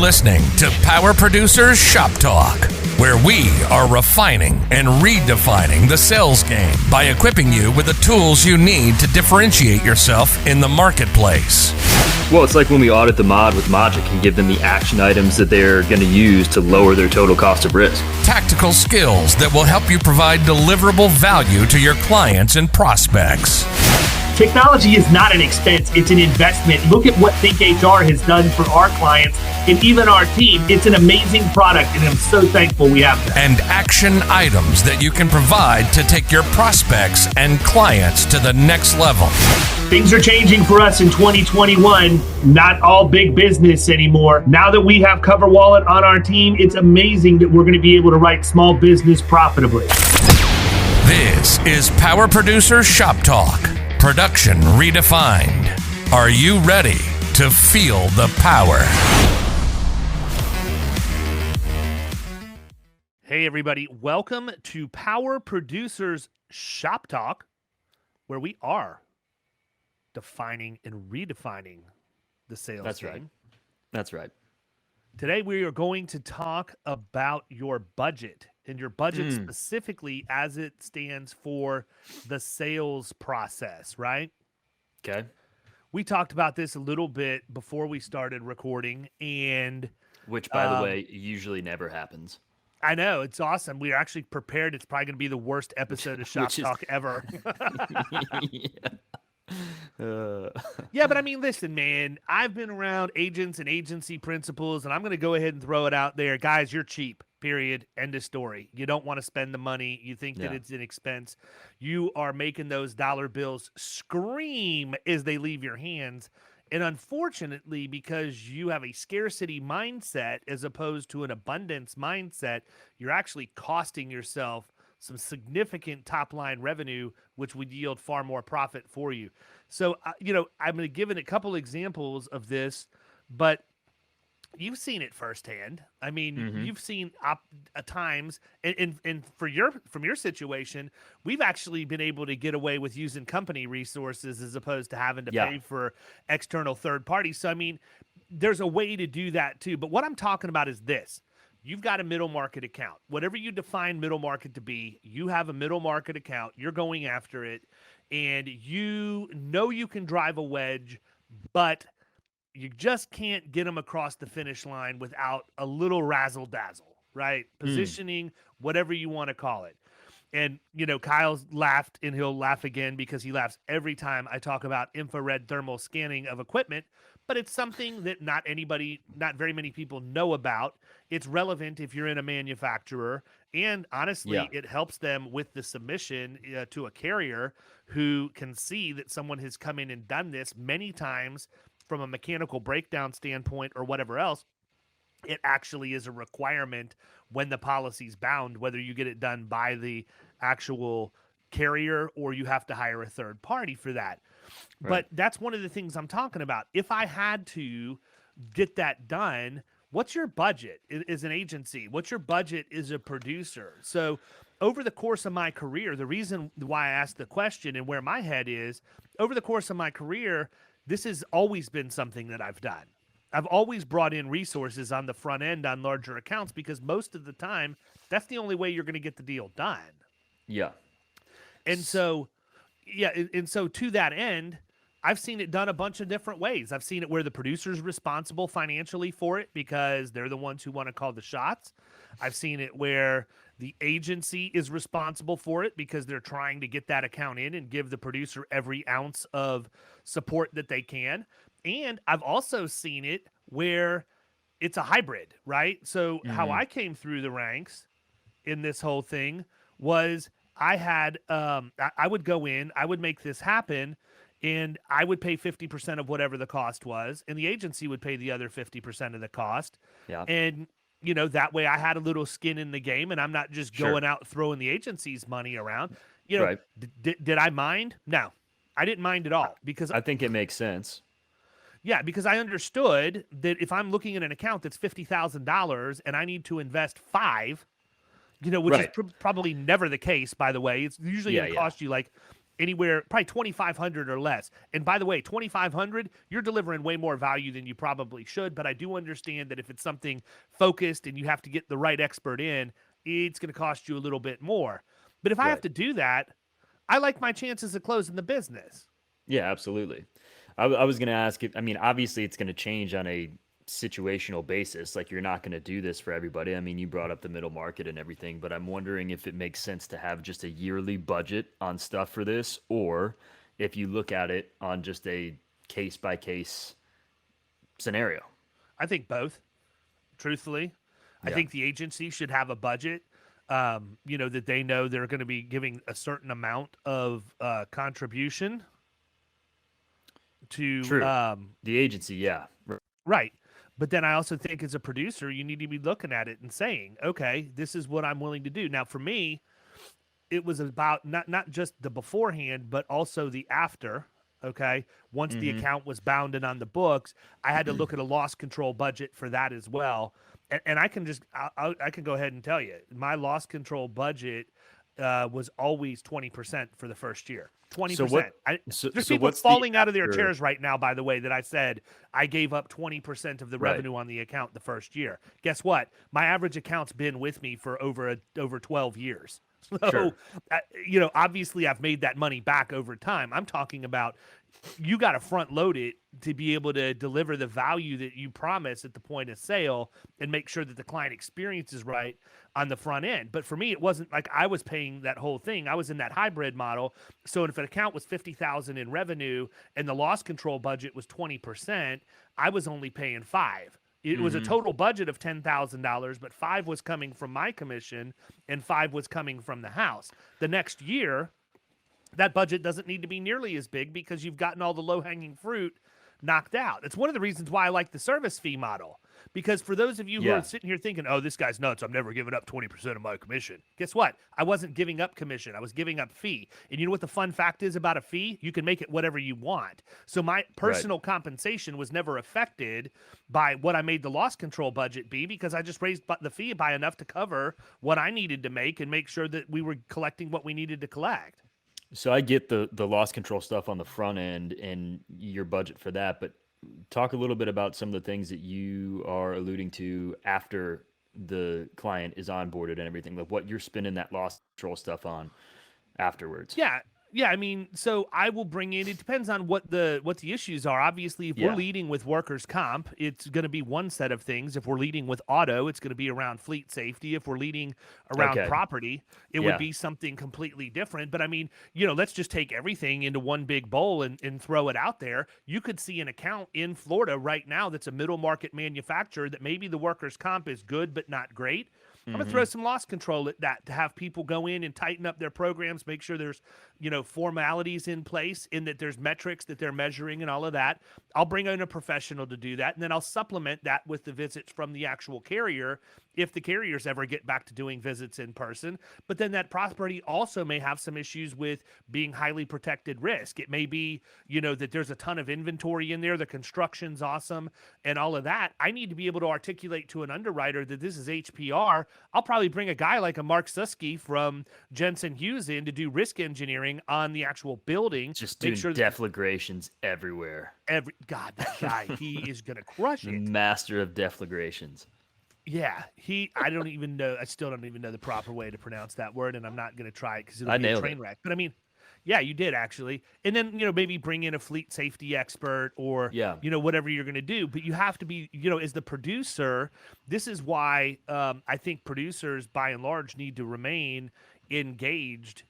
listening to Power Producers Shop Talk, where we are refining and redefining the sales game by equipping you with the tools you need to differentiate yourself in the marketplace. Well, it's like when we audit the mod with Mogic and give them the action items that they're going to use to lower their total cost of risk. Tactical skills that will help you provide deliverable value to your clients and prospects. Technology is not an expense, it's an investment. Look at what ThinkHR has done for our clients and even our team. It's an amazing product, and I'm so thankful we have that. And action items that you can provide to take your prospects and clients to the next level. Things are changing for us in 2021. Not all big business anymore. Now that we have CoverWallet on our team, it's amazing that we're going to be able to write small business profitably. This is Power Producer Shop Talk. Production redefined. Are you ready to feel the power? Hey everybody, welcome to Power Producers Shop Talk, where we are defining and redefining the sales That's game. right. That's right. Today we are going to talk about your budget, and your budget specifically as it stands for the sales process, right? Okay. We talked about this a little bit before we started recording, and Which, by the way, usually never happens. I know, it's awesome. We are actually prepared. It's probably going to be the worst episode of Shop Talk ever. Yeah, but I mean, listen, man, I've been around agents and agency principals, and I'm going to go ahead and throw it out there. Guys, you're cheap, period. End of story. You don't want to spend the money. You think that it's an expense. You are making those dollar bills scream as they leave your hands. And unfortunately, because you have a scarcity mindset as opposed to an abundance mindset, you're actually costing yourself some significant top-line revenue, which would yield far more profit for you. So, I'm going to give it a couple examples of this, but you've seen it firsthand. I mean, you've seen at times, and from your situation, we've actually been able to get away with using company resources as opposed to having to pay for external third parties. So, I mean, there's a way to do that too. But what I'm talking about is this. You've got a middle market account. Whatever you define middle market to be, you have a middle market account. You're going after it, and you know you can drive a wedge, but you just can't get them across the finish line without a little razzle-dazzle, right? Positioning, whatever you want to call it. And, Kyle's laughed, and he'll laugh again because he laughs every time I talk about infrared thermal scanning of equipment, but it's something that not very many people know about. It's relevant if you're in a manufacturer, and honestly, it helps them with the submission to a carrier who can see that someone has come in and done this many times from a mechanical breakdown standpoint or whatever else. It actually is a requirement when the policy's bound, whether you get it done by the actual carrier or you have to hire a third party for that. Right. But that's one of the things I'm talking about. If I had to get that done, what's your budget as an agency? What's your budget as a producer? So over the course of my career, the reason why I asked the question and where my head is, over the course of my career, this has always been something that I've done. I've always brought in resources on the front end on larger accounts because most of the time, that's the only way you're going to get the deal done. Yeah. And so to that end, I've seen it done a bunch of different ways. I've seen it where the producer's responsible financially for it because they're the ones who want to call the shots. I've seen it where the agency is responsible for it because they're trying to get that account in and give the producer every ounce of support that they can. And I've also seen it where it's a hybrid, right? So how I came through the ranks in this whole thing was I had, I would go in, I would make this happen, and I would pay 50% of whatever the cost was, and the agency would pay the other 50% of the cost. Yeah. And, that way I had a little skin in the game, and I'm not just going out throwing the agency's money around. Right. Did I mind? No, I didn't mind at all because I think it makes sense. Yeah, because I understood that if I'm looking at an account that's $50,000 and I need to invest $5, which is probably never the case, by the way. It's usually going to cost you like anywhere probably 2,500 or less. And by the way, 2,500, you're delivering way more value than you probably should. But I do understand that if it's something focused and you have to get the right expert in, it's going to cost you a little bit more. But if I have to do that, I like my chances of closing the business. Yeah, absolutely. I was going to ask if, I mean, obviously it's going to change on a situational basis. Like, you're not going to do this for everybody. I mean, you brought up the middle market and everything, but I'm wondering if it makes sense to have just a yearly budget on stuff for this, or if you look at it on just a case by case scenario. I think both, truthfully. I think the agency should have a budget, that they know they're going to be giving a certain amount of contribution to the agency. Yeah. Right. But then I also think as a producer, you need to be looking at it and saying, okay, this is what I'm willing to do. Now, for me, it was about not just the beforehand, but also the after. Okay. Once the account was bounded on the books, I had to look at a loss control budget for that as well. And I can I can go ahead and tell you, my loss control budget was always 20% for the first year. 20%. There's people falling out of their chairs right now, by the way, that I said I gave up 20% of the revenue on the account the first year. Guess what? My average account's been with me for over 12 years. So, obviously I've made that money back over time. I'm talking about you got to front load it to be able to deliver the value that you promise at the point of sale and make sure that the client experience is right on the front end. But for me, it wasn't like I was paying that whole thing. I was in that hybrid model. So if an account was $50,000 in revenue and the loss control budget was 20%, I was only paying $5,000. It was a total budget of $10,000, but $5,000 was coming from my commission and $5,000 was coming from the house. The next year, that budget doesn't need to be nearly as big because you've gotten all the low-hanging fruit knocked out. It's one of the reasons why I like the service fee model. Because for those of you who are sitting here thinking, oh, this guy's nuts, I'm never giving up 20% of my commission. Guess what? I wasn't giving up commission. I was giving up fee. And you know what the fun fact is about a fee? You can make it whatever you want. So my personal compensation was never affected by what I made the loss control budget be, because I just raised the fee by enough to cover what I needed to make and make sure that we were collecting what we needed to collect. So I get the loss control stuff on the front end and your budget for that, but talk a little bit about some of the things that you are alluding to after the client is onboarded and everything, like what you're spending that loss control stuff on afterwards. Yeah, I mean, so I will bring in, it depends on what the issues are. Obviously, if we're leading with workers' comp, it's going to be one set of things. If we're leading with auto, it's going to be around fleet safety. If we're leading around property, it would be something completely different. But I mean, let's just take everything into one big bowl and throw it out there. You could see an account in Florida right now that's a middle market manufacturer that maybe the workers' comp is good but not great. I'm going to throw some loss control at that to have people go in and tighten up their programs, make sure there's, formalities in place and that there's metrics that they're measuring and all of that. I'll bring in a professional to do that, and then I'll supplement that with the visits from the actual carrier if the carriers ever get back to doing visits in person. But then that property also may have some issues with being highly protected risk. It may be, that there's a ton of inventory in there, the construction's awesome and all of that. I need to be able to articulate to an underwriter that this is HPR. I'll probably bring a guy like a Mark Suski from Jensen Hughes in to do risk engineering on the actual building. Just doing deflagrations everywhere. God, that guy, he is going to crush it. Master of deflagrations. Yeah, I don't even know. I still don't even know the proper way to pronounce that word, and I'm not going to try it because it'll be a train wreck. But I mean, yeah, you did actually. And then, maybe bring in a fleet safety expert or, whatever you're going to do. But you have to be, as the producer, this is why I think producers, by and large, need to remain engaged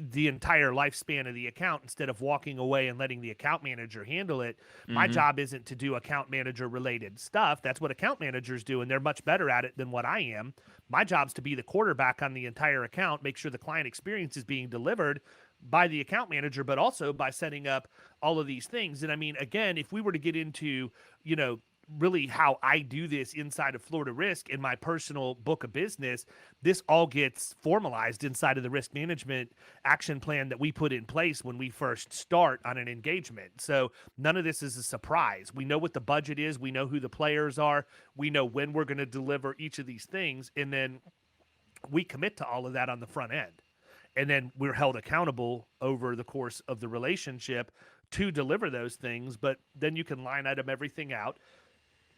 the entire lifespan of the account instead of walking away and letting the account manager handle it. My job isn't to do account manager related stuff. That's what account managers do, and they're much better at it than what I am. My job's to be the quarterback on the entire account, make sure the client experience is being delivered by the account manager, but also by setting up all of these things. And I mean, again, if we were to get into, really how I do this inside of Florida Risk in my personal book of business, this all gets formalized inside of the risk management action plan that we put in place when we first start on an engagement. So none of this is a surprise. We know what the budget is. We know who the players are. We know when we're going to deliver each of these things. And then we commit to all of that on the front end. and then we're held accountable over the course of the relationship to deliver those things. But then you can line item everything out.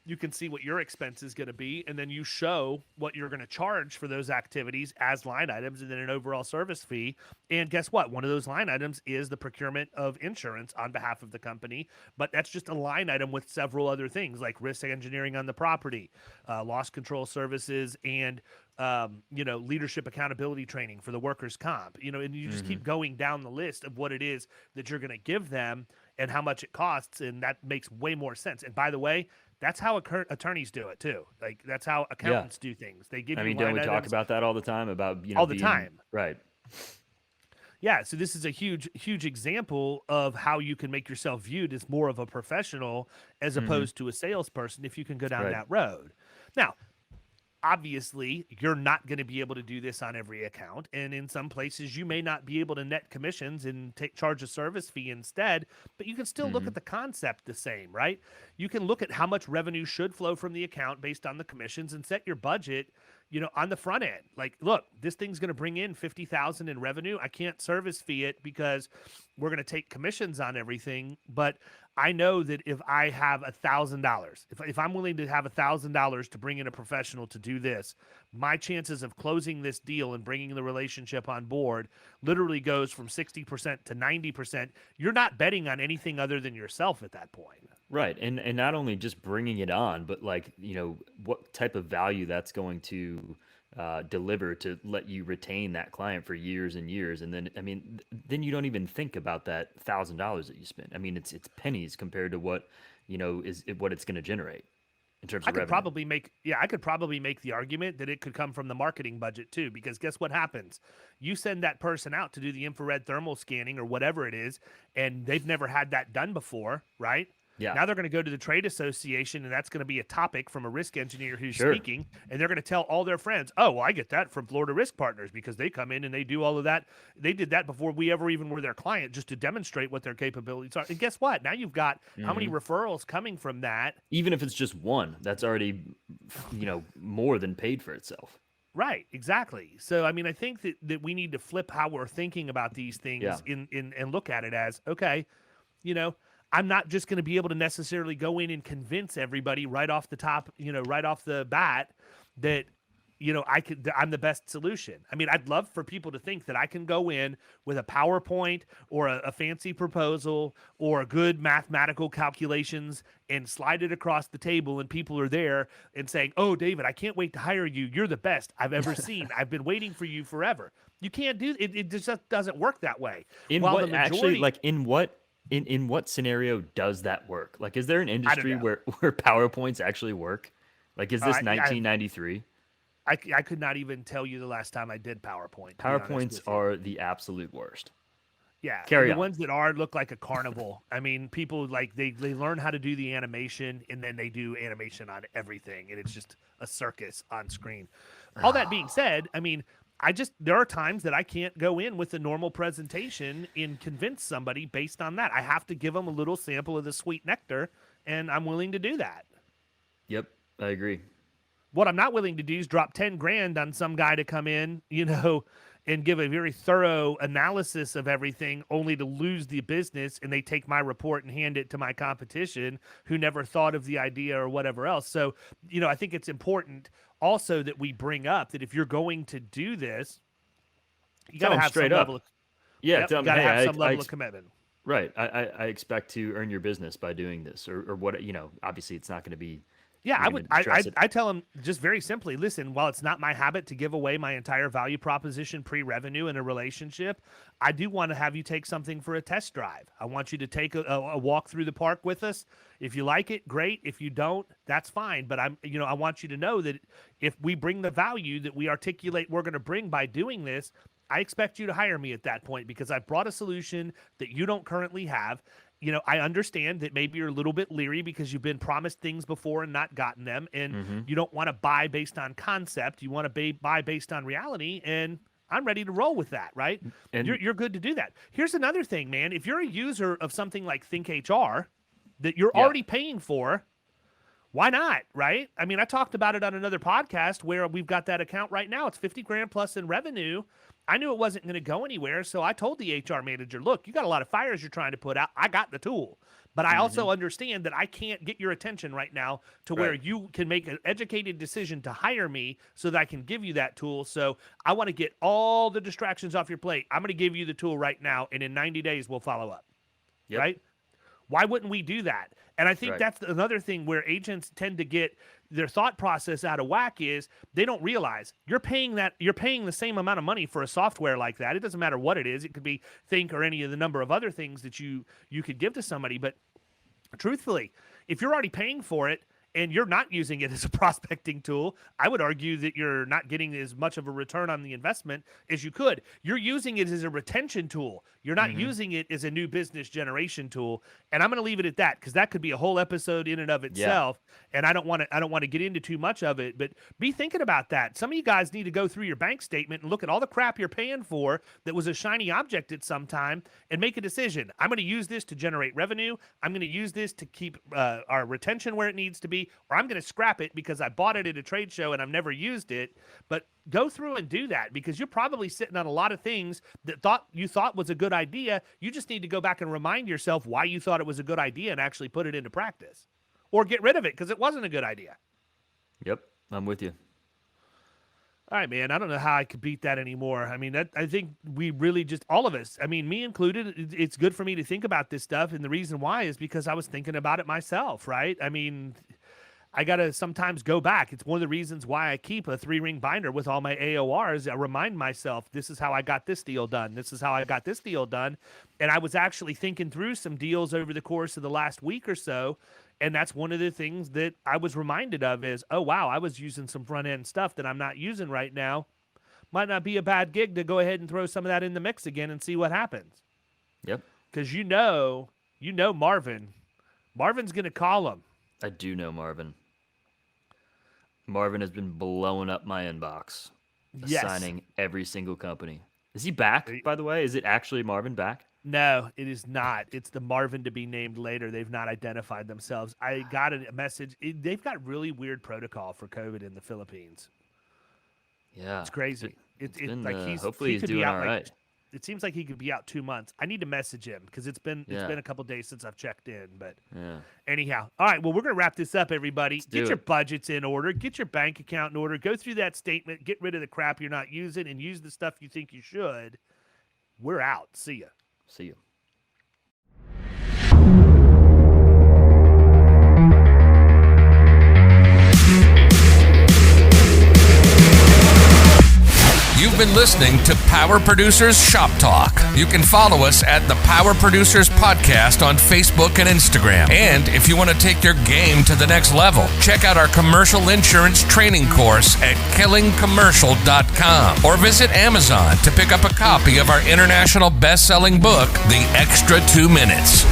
You can see what your expense is going to be, and then you show what you're going to charge for those activities as line items and then an overall service fee. And guess what? One of those line items is the procurement of insurance on behalf of the company, but that's just a line item with several other things like risk engineering on the property, loss control services, and leadership accountability training for the workers' comp. And you just keep going down the list of what it is that you're going to give them and how much it costs, and that makes way more sense. And by the way, that's how attorneys do it too. Like that's how accountants do things. They give you don't we line talk items about that all the time about all the time, right? Yeah, so this is a huge example of how you can make yourself viewed as more of a professional as opposed to a salesperson if you can go down that road. Now, obviously, you're not going to be able to do this on every account, and in some places you may not be able to net commissions and charge a service fee instead, but you can still look at the concept the same, right? You can look at how much revenue should flow from the account based on the commissions and set your budget, on the front end. Like, look, this thing's going to bring in $50,000 in revenue. I can't service fee it because we're going to take commissions on everything, but I know that if I have $1,000, if I'm willing to have $1,000 to bring in a professional to do this, my chances of closing this deal and bringing the relationship on board literally goes from 60% to 90%. You're not betting on anything other than yourself at that point. Right. And not only just bringing it on, but what type of value that's going to deliver to let you retain that client for years and years. And then you don't even think about that $1,000 that you spent. I mean, it's pennies compared to what, what it's going to generate in terms of revenue. I could probably make the argument that it could come from the marketing budget too, because guess what happens? You send that person out to do the infrared thermal scanning or whatever it is, and they've never had that done before, right? Yeah. Now they're going to go to the trade association, and that's going to be a topic from a risk engineer who's speaking, and they're going to tell all their friends, oh, well, I get that from Florida Risk Partners because they come in and they do all of that. They did that before we ever even were their client just to demonstrate what their capabilities are. And guess what? Now you've got how many referrals coming from that? Even if it's just one, that's already, more than paid for itself. Right, exactly. So, I mean, I think that we need to flip how we're thinking about these things and look at it as, okay, I'm not just going to be able to necessarily go in and convince everybody right off the top, right off the bat that, I'm the best solution. I mean, I'd love for people to think that I can go in with a PowerPoint or a fancy proposal or good mathematical calculations and slide it across the table, and people are there and saying, oh, David, I can't wait to hire you. You're the best I've ever seen. I've been waiting for you forever. You can't do it. It just doesn't work that way. In what scenario does that work? Like, is there an industry where PowerPoints actually work? Like, is this 1993? I could not even tell you the last time I did PowerPoint. PowerPoints are the absolute worst. Yeah, the ones that look like a carnival. I mean, people they learn how to do the animation, and then they do animation on everything, and it's just a circus on screen. All that being said, I mean, there are times that I can't go in with a normal presentation and convince somebody based on that. I have to give them a little sample of the sweet nectar, and I'm willing to do that. Yep, I agree. What I'm not willing to do is drop 10 grand on some guy to come in, and give a very thorough analysis of everything only to lose the business, and they take my report and hand it to my competition who never thought of the idea or whatever else. So, I think it's important also that we bring up that if you're going to do this, you got to have some level of, you got to have some level of commitment. Right. I expect to earn your business by doing this or what, obviously it's not going to be. Yeah, I tell them just very simply, listen, while it's not my habit to give away my entire value proposition pre-revenue in a relationship, I do want to have you take something for a test drive. I want you to take a walk through the park with us. If you like it, great. If you don't, that's fine. But I want you to know that if we bring the value that we articulate we're going to bring by doing this, I expect you to hire me at that point because I've brought a solution that you don't currently have. I understand that maybe you're a little bit leery because you've been promised things before and not gotten them, and you don't want to buy based on concept. You want to buy based on reality, and I'm ready to roll with that, right? And you're good to do that. Here's another thing, man. If you're a user of something like ThinkHR that you're already paying for, Why not, right? I mean, I talked about it on another podcast where we've got that account right now. It's 50 grand plus in revenue. I knew it wasn't going to go anywhere, so I told the HR manager, look, you got a lot of fires you're trying to put out. I got the tool. But I also understand that I can't get your attention right now to where you can make an educated decision to hire me so that I can give you that tool. So I want to get all the distractions off your plate. I'm going to give you the tool right now, and in 90 days, we'll follow up. Yep. Right? Why wouldn't we do that? And I think that's another thing where agents tend to get their thought process out of whack is they don't realize you're paying the same amount of money for a software like that. It doesn't matter what it is. It could be Think or any of the number of other things that you could give to somebody. But truthfully, if you're already paying for it and you're not using it as a prospecting tool, I would argue that you're not getting as much of a return on the investment as you could. You're using it as a retention tool. You're not using it as a new business generation tool. And I'm going to leave it at that because that could be a whole episode in and of itself. Yeah. And I don't want to get into too much of it, but be thinking about that. Some of you guys need to go through your bank statement and look at all the crap you're paying for that was a shiny object at some time and make a decision. I'm going to use this to generate revenue. I'm going to use this to keep our retention where it needs to be, or I'm going to scrap it because I bought it at a trade show and I've never used it. But go through and do that because you're probably sitting on a lot of things that you thought was a good idea. You just need to go back and remind yourself why you thought it was a good idea and actually put it into practice, or get rid of it because it wasn't a good idea. Yep, I'm with you. All right, man. I don't know how I could beat that anymore. I mean, I think we really just, all of us, I mean, me included, it's good for me to think about this stuff. And the reason why is because I was thinking about it myself, right? I mean, I got to sometimes go back. It's one of the reasons why I keep a 3-ring binder with all my AORs. I remind myself, this is how I got this deal done. This is how I got this deal done. And I was actually thinking through some deals over the course of the last week or so. And that's one of the things that I was reminded of is, oh, wow, I was using some front-end stuff that I'm not using right now. Might not be a bad gig to go ahead and throw some of that in the mix again and see what happens. Yep. Because you know Marvin. Marvin's going to call him. I do know Marvin. Marvin has been blowing up my inbox, assigning every single company. Is he back, by the way? Is it actually Marvin back? No, it is not. It's the Marvin to be named later. They've not identified themselves. I got a message. They've got really weird protocol for COVID in the Philippines. Yeah. It's crazy. It's been, like hopefully he's doing all right. It seems like he could be out 2 months. I need to message him because it's been a couple days since I've checked in. But anyhow, all right. Well, we're gonna wrap this up, everybody. Get your budgets in order. Get your bank account in order. Go through that statement. Get rid of the crap you're not using, and use the stuff you think you should. We're out. See ya. See you. You've been listening to Power Producers Shop Talk. You can follow us at the Power Producers Podcast on Facebook and Instagram. And if you want to take your game to the next level, check out our commercial insurance training course at killingcommercial.com or visit Amazon to pick up a copy of our international best-selling book, The Extra 2 Minutes.